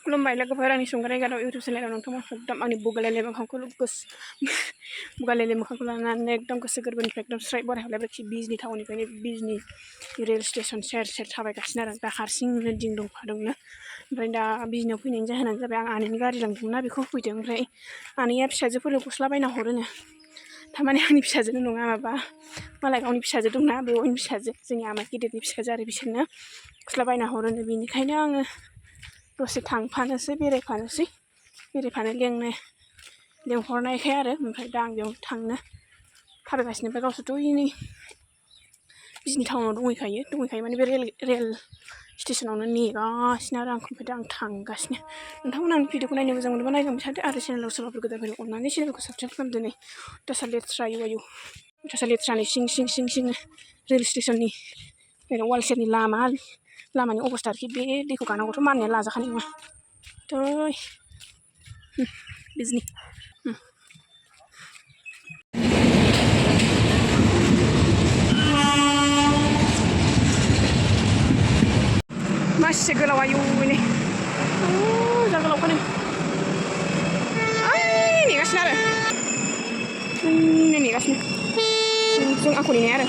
खुलुमबाय लोगोफोर आंनि संग्राय गादाव इउटुब चेनेलाव नोंथांमोनखौ एकदम आंनि बुगालेले मोखांखौ लानानै एकदम गोसो गोरबोनिफ्राय एकदम स्राय बरायहरलायबाय बिजनि टाउननिफ्रायनो बिजनि रेल स्टेसन सेर सेर थाबायगासिनो आरो दा हारसिंनो दिं दंफादोंनो ओमफ्राय दा बिजनियाव फैनायनि जाहोनानो जाबाय आं आनैनि गारि लांदोंमोनना बेखौ होफैदों ओमफ्राय आनैया फिसाजोफोरनो गस्ला बायना हरोनो थारमाने आंनि फिसाजोनो नङा माबा मालाय गावनि फिसाजो दंना बेवाइनि फिसाजो जोंनि आमाइ गिदिरनि फिसाजो आरो बिसोरनो गस्ला बायना हरोनो बेनिखायनो आङो दसे थांफानोसै बेरायफानो लेंहरनायखाय आरो ओमफ्राय दा आं बेयाव थांनो थाबायगासिनो ओमफ्राय गावसोरथ' नै बिजनि टाउनाव दंहैखायो माने बे रेल स्टेसनावनो नेगासिनो आरो आंखौ ओमफ्राय दा आं थांगासिनो नोंथांमोना आंनि भिडिअखौ नायनो मोजां मोनोबा नायलांबाय थादो आरो चेनेलाव सोरबाफोर गोदान फैदों अननानै चेनेलखौ साबस्क्राइब खालामदो नै दसा लेथ्रा लेथ्रानि सिं रेल स्टेसननि वाल सेरनि लामानि अबस्था आरोखि बे दैखौ गानांगौथ' मानिया लाजाखानाय नङा थै बिजनि मासे गोलाव आयु नै जा गोलावखा नै नेगासिनो आरो नेगासिनो जों आंखौ नेनाय आरो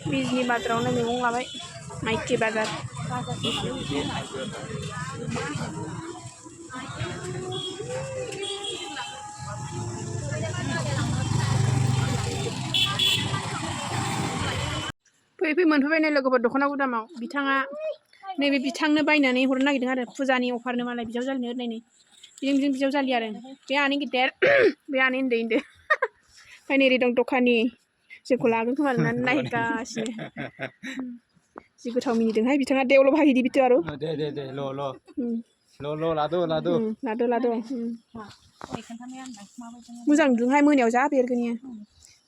बिजनि बाजारावनो मैगं लाबाय माइखि बाजार फै मोनफैबाय नै लोगोफोर दख'ना गुदामाव बिथाङा नैबे बिथांनो बायनानै हरनो नागिरदों आरो फुजानि अफारनो मालाय बिजावजालिनो ओरैनो बिजों बिजावजालि आरो बे आनै गिदिर बे आनै उन्दै ओमफ्राय नै दं दखानि जोंखौ लागोन खोमा होननानै नायगासिनो जि गोथाव मिनिदोंहाय बिथाङा देवल' बाहायदि बिथ' आरो दे लादो मोजां नुदोंहाय मोनायाव जा बेरगोन इयो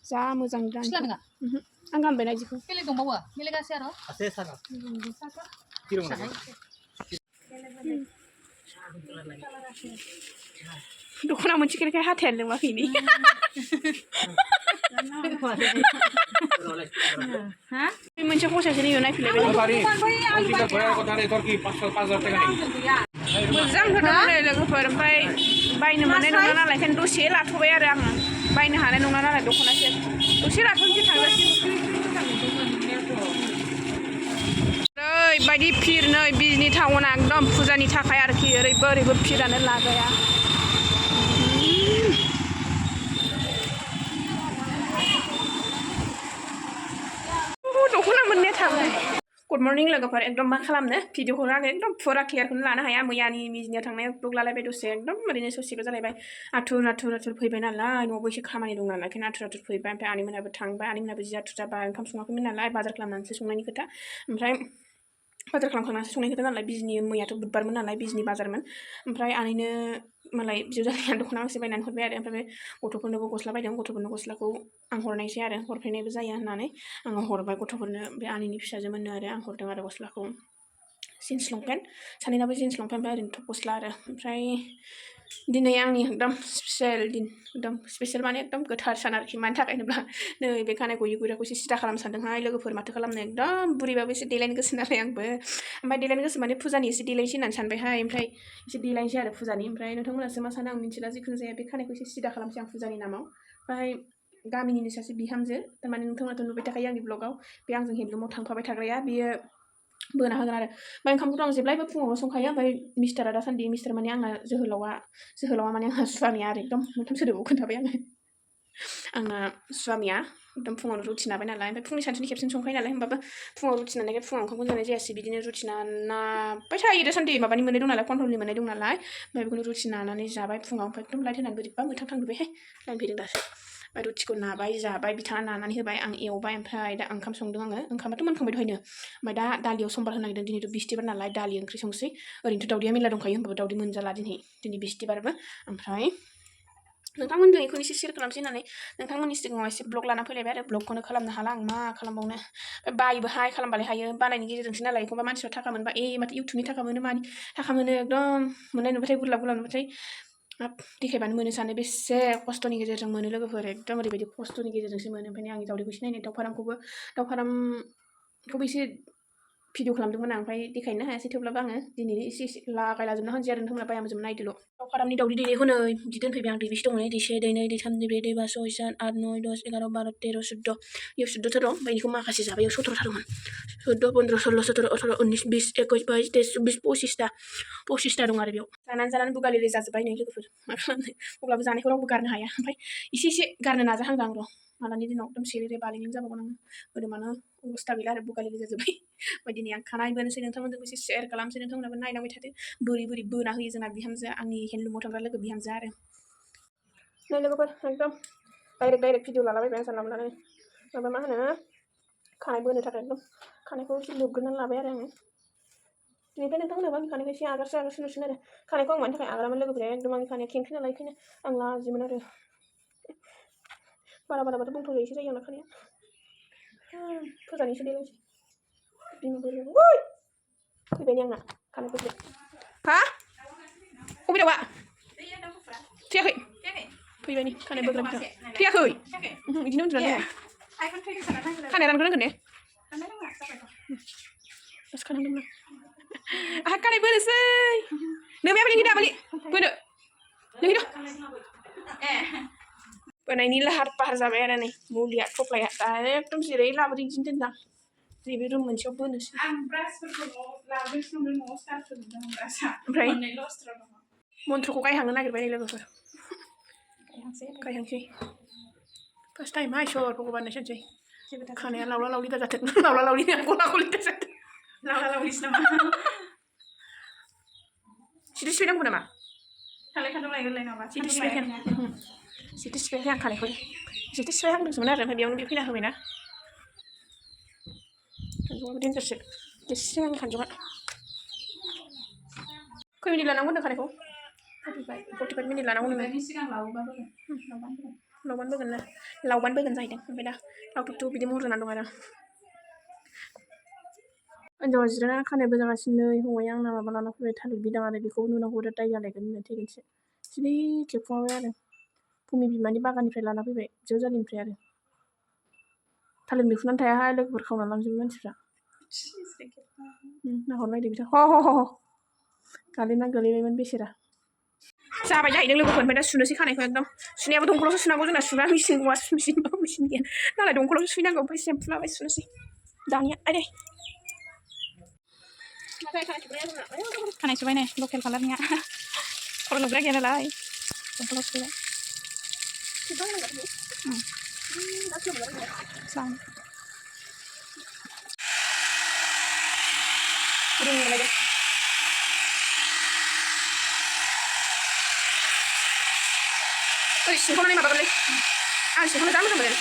जा मोजां नुदों आं गानबायना जिखौ बेलेग दंबावो बेलेगासै आरो दख'ना मोनसे खेरखाय हाथायानो लोमाखै नै मोनसे खसासो नैयाव नायफैलायबाय मोजां होदोंमोन लोगोफोर ओमफ्राय बायनो मोननाय नङा नालाय ओंखायनो दसे लाथ'बाय आरो आङो बायनो हानाय नङा नालाय दख'नासो दसे लाथ'नोसै थांजासिम ओरैबायदि फिर नै बिजनि टाउना एकदम फुजानि थाखाय आरोखि ओरैबो फिरानो लाजाया दख'ना मोननाया थाबाय गुड मर्निं लोगोफोर एकदम मा खालामनो भिडिअखौ आङो एकदम फुरा क्लियारखौनो लानो हाया मैयानि बिजनियाव थांनायाव ब्लग लालायबाय दसे एकदम ओरैनो ससेल' जालायबाय आथुर फैबाय नालाय न'आवबो एसे खामानि दं नालाय ओंखायनो आथुर फैबाय ओमफ्राय आनैमोनहाबो थांबाय आनैमोनहाबो जि आथुर जाबाय ओंखाम सङाखैमोन नालाय बाजार खालामनानैसो संनायनि खोथा ओमफ्राय बाजार खालामखांनानैसो संनाय खोथा नालाय बिजनि मैयाथ' बुधबारमोन नालाय बिजनि बाजारमोन ओमफ्राय आनैनो मालाय बिजावजालिया दख'ना गांसे बायनानै हरबाय आरो ओमफ्राय बे गथ'फोरनोबो गस्ला बायदों गथ'फोरनो गस्लाखौ आं हरनायसै आरो हरफैनायबो जाया होननानै आङो हरबाय गथ'फोरनो बे आनैनि फिसाजोमोननो आरो आं हरदों आरो गस्लाखौ जिन्स लंपेन्ट सानैनाबो जिन्स लंपेन्ट ओमफ्राय ओरैनो टप गस्ला आरो ओमफ्राय दिनै आंनि एकदम स्पेसियेल दिन एकदम स्पेसियेल माने एकदम गोथार सान आरोखि मानि थाखाय होनोब्ला नै बे खानाय गयै गैराखौ एसे सिदा खालामनो सानदोंहाय लोगोफोर माथो खालामनो एकदम बुरैबाबो एसे देलायनो गोसो नालाय आंबो ओमफ्राय देलायनो गोसो माने फुजानि एसे देलायनोसै होननानै सानबायहाय ओमफ्राय एसे देलायनोसै आरो फुजानि ओमफ्राय नोंथांमोनासो मा सानो आं मिथिला जिखुनु जाया बे खानायखौ एसे सिदा खालामसै आं फुजानि नामाव ओमफ्राय गामिनिनो सासे बिहामजो थारमाने नोंथांमोनाथ' नुबाय थाखायो आंनि ब्लगाव बे आंजों हेन्दलुमाव थांफाबाय थाग्राया बियो बोना होगोन आरो ओमफ्राय ओंखामखौथ' आं जेब्लायबो फुङावनो संखायो ओमफ्राय मिस्टारा दासान्दि मिस्टार माने आंना जोहोलावा माने आंहा स्वामिया आरो एकदम मोनथाम सोदोबाव खोन्थाबाय आंना स्वामिया एकदम फुङावनो रुटि नाबाय नालाय ओमफ्राय फुंनि सानसुनि खेबसेनो संखायो नालाय होमबाबो फुङाव रुटि नानायखाय फुङाव ओंखामखौ जानाय जायासै बिदिनो रुटि नाबाय थायो दासान्दि माबानि मोननाय दं नालाय कन्ट्रलनि मोननाय दं नालाय ओमफ्राय बेखौनो रुटि नानानै जाबाय फुङाव ओमफ्राय एकदम लाइट होनानै बोरैबा मोथां थांजोब्बायहाय लाइन फैदों दासो ओमफ्राय रुटिखौ नाबाय जाबाय बिथाङा नानानै होबाय आं एवबाय ओमफ्राय दा ओंखाम संदों आङो ओंखामाथ' मोनखांबाय दहायनो ओमफ्राय दा दालियाव समबार होनो नागिरदों दिनैथ' बिस्थिबार नालाय दालि ओंख्रि संसै ओरैनोथ' दावदैया मेरला दंखायो होमबाबो दावदै मोनजाला दिनै बिस्थिबारबो ओमफ्राय नोंथांमोनजों बेखौनो एसे शेयार खालामसै होननानै नोंथांमोननि सिगाङाव एसे ब्लग लाना फैलायबाय आरो ब्लगखौनो खालामनो हाला आं मा खालामबावनो बायोबोहाय खालामबालाय हायो बानायनि गेजेरजोंसो नालाय एखनबा मानसिफ्रा थाखा मोनबा माथो इउटुबनि थाखा मोनो मानि थाखा मोनो एकदम मोननाय नुबाथाय गुरलाब नुबाथाय देखायबानो मोनो सानो बेसे खस्थ'नि गेजेरजों मोनो लोगोफोर एकदम ओरैबायदि खस्थ'नि गेजेरजोंसो मोनो ओमफ्राय आंनि दावदैखौसो नायनाय दाउ फारामखौबो एसे भिडिअ खालामदोंमोन आं ओमफ्राय देखायनो हायासै थेवब्लाबो आङो दिनै एसे लागायलाजोबना होनोसै आरो नोंथांमोना बायामोजोबना नायदोल' दाउ फारामनि दाउदै दैनाय हनै बिदि दोनफैबाय आं दैबेसे दङ दै 1 दै 2 दै 3 दै 4 दै 5 6 7 8 9 10 11 12 13 14 इयाव 14 दं ओमफ्राय बेखौ माखासे जाबाय इयाव 17 थादोंमोन 14 15 16 17 18 19 20 21 22 23 24 25ता दं आरो बेयाव जानानै बुगालिलि जाजोब्बाय नै लोगोफोर मा खालामनो अब्लाबो जानायखौ रावबो गारनो हाया ओमफ्राय एसे गारनो नाजाहांदों आं र' मालानि दिनाव एकदम सेरेरे बालिनि जाबावगोन आङो मोदोमानो अबस्था गैला आरो बुगालिलि जाजोब्बाय ओमफ्य दिनै आं खानाय बोनोसै नोंथांमोनजोंबो एसे शेयार खालामसै नोंथांमोनाबो नायलांबाय थादो बोरै बोना होयो जोंना बिहामजोआ आंनि हेन्दलुमाव थांग्रा लोगो बिहामजोआ आरो नै लोगोफोर एकदम डाइरेक्ट भिडिअ लालाबायबाय आं जानला मोनलानो माबा मा होनो खानाय बोनो थाखाय एकदम खानायखौ एसे लोबग्रोनानै लाबाय आरो आङो दिनैफ्राय नोंथांमोनाबो आंनि खानायखौ एसे आगारसो नुसिगोन आरो खानायखौ आं मानि थाखाय आगारामोन लोगोफोरा एकदम आंनि खानाया खेंख्रि नालाय बेखायनो आं लाजियोमोन आरो बाराबाथ' बुंथ'जायोसो जायो आंना खानाया फोजानोसो देलायसै फैबाय आंना खानाय बोनो हा अबे दाउआ फैयाखै फैबाय नै खानाय बोग्रा बिथां फैयाखै बिदिनो उन्दुनानै दङ खानाय रानग्रोनांगोन ने दासो खानांदोंमोन आंहा खानाय बोनोसै नोमायाबो लिंहैदो बोनो लिंहैदो बोनायनि लाहार फाहार जाबाय आरो नै मुलिया थफ्लाया दा एकदम जेरै लाबोदों बिदिनो दोनदां नैबे रुम मोनसेयाव बोनोसै ओमफ्राय मन्त्रखौ गायहांनो नागिरबाय नै लोगोफोर गायहांसै फार्स्ट टाइम इसोर भगबाननो सानसै खानाया लावला लावलि दाजाथों लावला लावलि गला गलि दाजाथों लावला लावलिसो नामा सिथि सिबायनांगौ नामा थांलाय खान्दाव लायगोरलाय नामा सिथि सिबायखाय आं खानायखौ सिथि सिबायहांदोंसोमोन आरो ओमफ्राय बेयावनो बे फैना होबायना खानजङाबो देन्जारसो एसे आंनि खानजङा खै मिनिट लानांगौ होनदों खानायखौ 45 मिनिट लानांगौ नोङो सिगां लावबानो बोगोन जाहैदों ओमफ्राय दा लावथुब बिदि महर जानानै दं आरो हिन्जावा जिरायनानै खानाय बोजागासिनो हौवाया आंना माबा लाना फैबाय थालिर बिदां आरो बेखौ नुनांगौ दाय जालायगोन होननानै थैगोनसो सिरि खेबखुमाबाय आरो भुमि बिमानि बागाननिफ्राय लाना फैबाय जोजालिनिफ्राय आरो थालिर मैखुनानो थायाहाय लोगोफोर खावना लांजोबो मानसिफ्रा नाहरनायदो बिथां ह गालिना गोलैबायमोन बेसेरा जाबाय जाहैदों लोगोफोर ओमफ्राय दा सुनोसै खानायखौ एकदम सुनायाबो दंखलावसो सुनांगौ जोंना सुग्रा मेचिन गैया नालाय दंखलावसो सुनांगौ ओमफ्राय सेम्पु लाबाय सुनोसै दानिया आदै खानाय सुबाय नै लकेल कालारनिया खर' लोबग्रा गैया नालाय दंखलाव सुबाय ओरै सिंखावनानै माबागोनलै आं सिंखावनो जा मोजां मोनो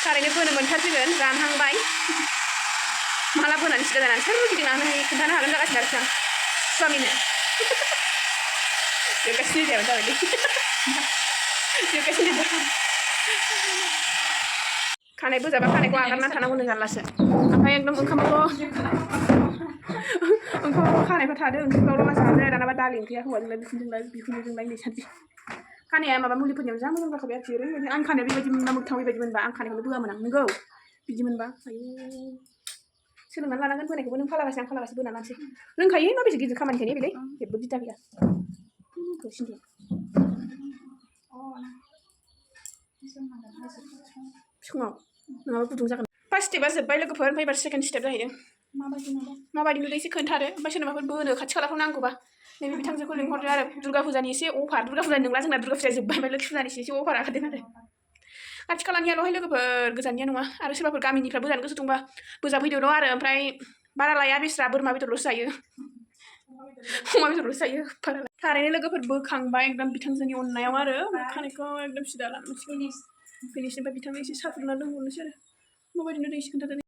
थारैनो बोनो मोनथारसिगोन रानहांबाय माला बोनानै सिदा जानानै सोर गिदिंनानै खोन्थानो हागोन जागासिनो आरोखि आं स्वामिनो जोगासिनो जाबाय जाबाय जोगासिनो खानाय बोजाबा खानायखौ आगारनानै थानांगौनो जारलासो ओमफ्राय एकदम ओंखामावल' खानायफोर थादों ओंख्रिफ्रावल' मा जानो दानाबा दालि ओंख्रिया हौवाजोंलाय बिखुनजोजोंलाय नै सानसे खानाया माबा मुलिफोरनियाव जा मोजां जाखाबाय आरोखि ओरैबायदि आं खानाया बेबायदि मोनबा मोगथां बेबायदि मोनबा आं खानायखौनो बोआमोन आं नोंगौ बिदि मोनबा आयु सोलोंनानै लानांगोन बोनायखौबो नों फालागासे आं फालागासे बोना लानोसै रोंखायो माबेसे गिदिर खामानिखाय बेलाय जेबो बिदा गैया फुङाव नङाबा गुदुं जागोन फार्स्ट स्टेपआ जोब्बाय लोगोफोर ओमफ्राय एबार सेकेन्ड स्टेप जाहैदों माबायदि नुदों एसे खोन्थादो ओमफ्राय सोरनोबाफोर बोनो खाथि खालाफ्राव नांगौबा नैबे बिथांजोखौ लिंहरदो आरो दुर्गा फुजानि एसे अफार दुर्गा फुजानि नंला जोंना दुर्गा फुजाया जोब्बाय ओमफ्राय लोखि फुजानि एसे अफार आखारदों आरो खाथि खालानियाल'हाय लोगोफोर गोजाननिया नङा आरो सोरबाफोर गामिनिफ्राय बोजानो गोसो दंबा बोजाफैदो र' आरो ओमफ्राय बारा लाया बेस्रा बोरमा बेदरल'सो जायो अमा बेदरल'सो जायो थारैनो लोगोफोर बोखांबाय एकदम बिथांजोनि अननायाव आरो खानायखौ एकदम सिदा लानोसै फिनिश ओमफ्राय बिथांनो एसे साहा फुदुंना लोंहरनोसै आरो माबायदि नुदों एसे खोन्थादो